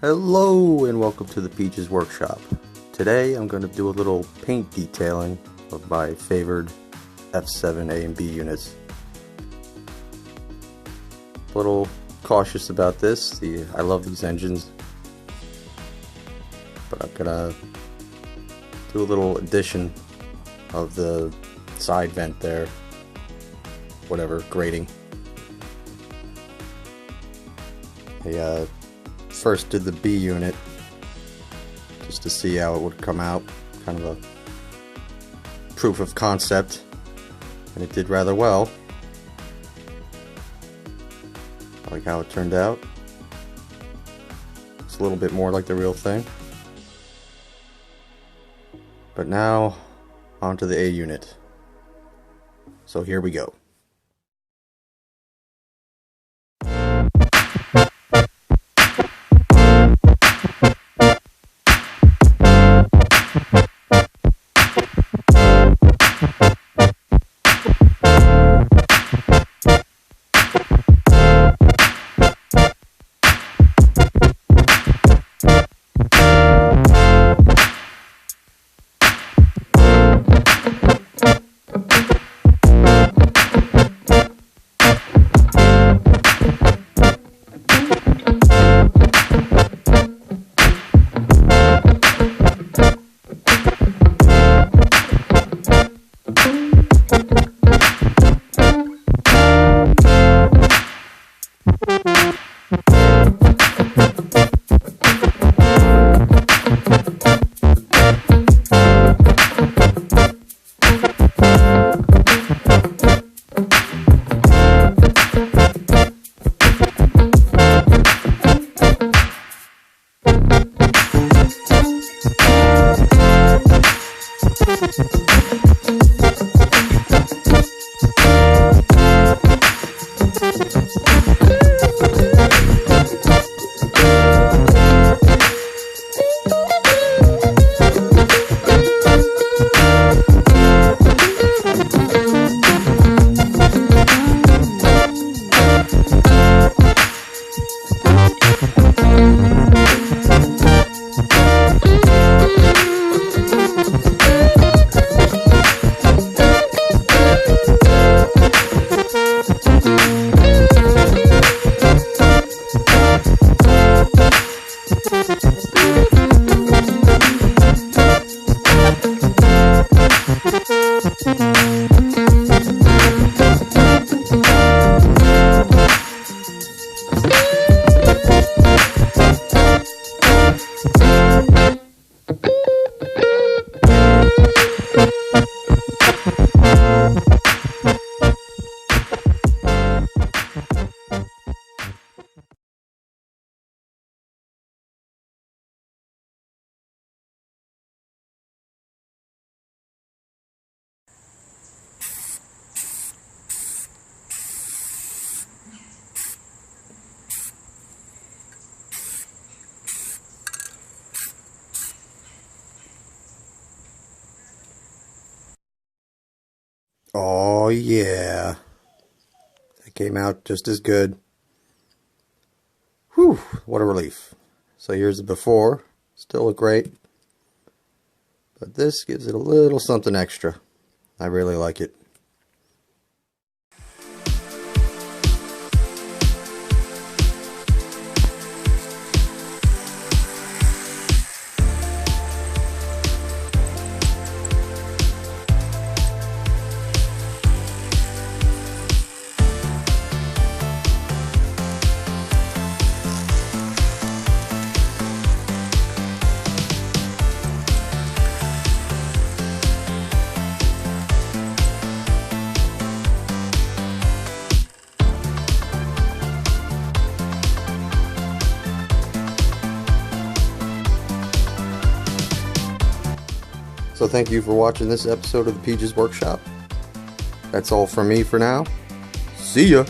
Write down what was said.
Hello and welcome to the Peej's workshop. Today I'm going to do a little paint detailing of my favored F7 A and B units. A little cautious about this. I love these engines, but I'm gonna do a little addition of the side vent there, whatever, grating. I first did the B unit just to see how it would come out, kind of a proof of concept, and it did rather well. I like how it turned out. It's a little bit more like the real thing. But now onto the A unit. So here we go. Oh yeah, that came out just as good. Whew, what a relief. So here's the before, still look great, but this gives it a little something extra. I really like it. So thank you for watching this episode of the Peej's Workshop. That's all from me for now. See ya!